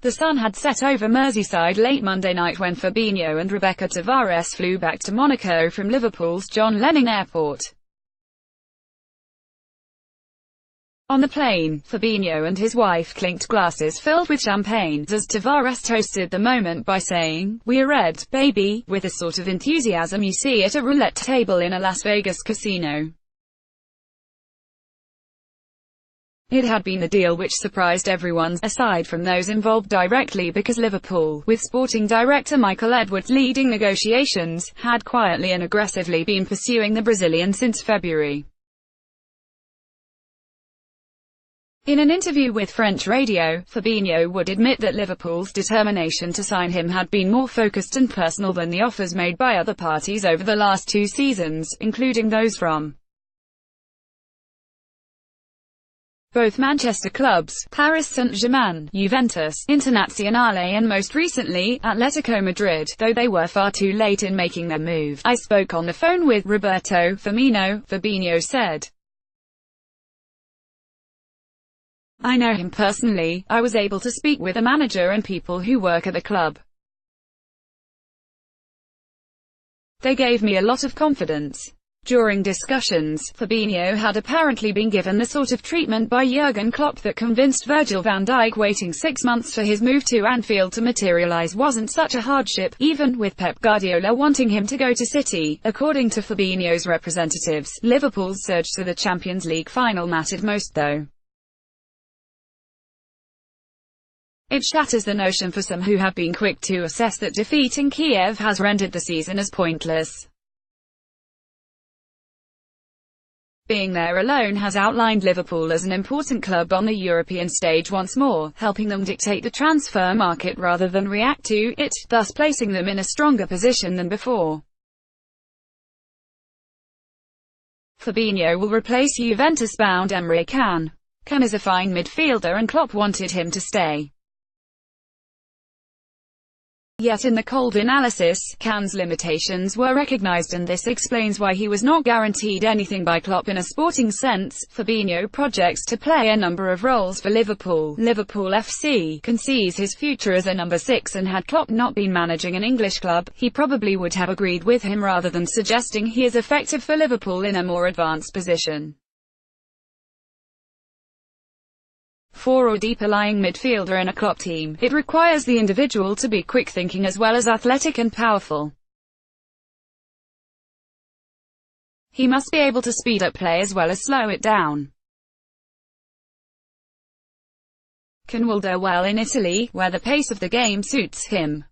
The sun had set over Merseyside late Monday night when Fabinho and Rebecca Tavares flew back to Monaco from Liverpool's John Lennon Airport. On the plane, Fabinho and his wife clinked glasses filled with champagne, as Tavares toasted the moment by saying, "We're red, baby," with the sort of enthusiasm you see at a roulette table in a Las Vegas casino. It had been a deal which surprised everyone, aside from those involved directly, because Liverpool, with sporting director Michael Edwards leading negotiations, had quietly and aggressively been pursuing the Brazilian since February. In an interview with French radio, Fabinho would admit that Liverpool's determination to sign him had been more focused and personal than the offers made by other parties over the last 2 seasons, including those from both Manchester clubs, Paris Saint-Germain, Juventus, Internazionale and most recently, Atletico Madrid, though they were far too late in making their move. "I spoke on the phone with Roberto Firmino," Fabinho said. "I know him personally. I was able to speak with the manager and people who work at the club. They gave me a lot of confidence." During discussions, Fabinho had apparently been given the sort of treatment by Jurgen Klopp that convinced Virgil van Dijk waiting 6 months for his move to Anfield to materialise wasn't such a hardship, even with Pep Guardiola wanting him to go to City. According to Fabinho's representatives, Liverpool's surge to the Champions League final mattered most though. It shatters the notion for some who have been quick to assess that defeat in Kiev has rendered the season as pointless. Being there alone has outlined Liverpool as an important club on the European stage once more, helping them dictate the transfer market rather than react to it, thus placing them in a stronger position than before. Fabinho will replace Juventus-bound Emre Can. Can is a fine midfielder and Klopp wanted him to stay. Yet in the cold analysis, Can's limitations were recognised and this explains why he was not guaranteed anything by Klopp in a sporting sense. Fabinho projects to play a number of roles for Liverpool. Liverpool FC can seize his future as a number 6 and had Klopp not been managing an English club, he probably would have agreed with him rather than suggesting he is effective for Liverpool in a more advanced position. For a deeper-lying midfielder in a Klopp team, it requires the individual to be quick-thinking as well as athletic and powerful. He must be able to speed up play as well as slow it down. Can will do well in Italy, where the pace of the game suits him.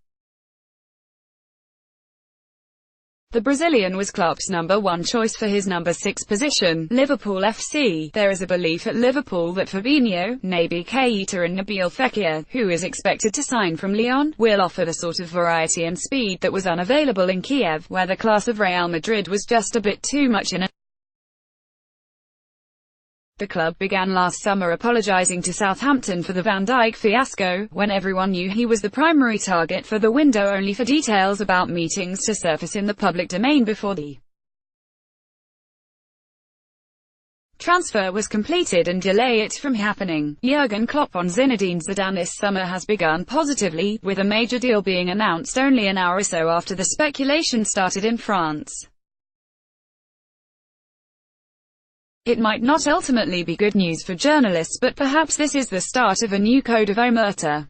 The Brazilian was Klopp's number 1 choice for his number 6 position, Liverpool FC. There is a belief at Liverpool that Fabinho, Naby Keita and Nabil Fekir, who is expected to sign from Lyon, will offer the sort of variety and speed that was unavailable in Kiev, where the class of Real Madrid was just a bit too much in a The club began last summer apologising to Southampton for the Van Dijk fiasco, when everyone knew he was the primary target for the window, only for details about meetings to surface in the public domain before the transfer was completed and delay it from happening. Jurgen Klopp on Zinedine Zidane this summer has begun positively, with a major deal being announced only an hour or so after the speculation started in France. It might not ultimately be good news for journalists, but perhaps this is the start of a new code of omerta.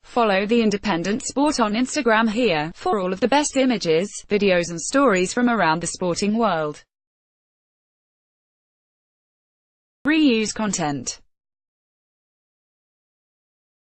Follow The Independent Sport on Instagram here, for all of the best images, videos and stories from around the sporting world. Reuse content.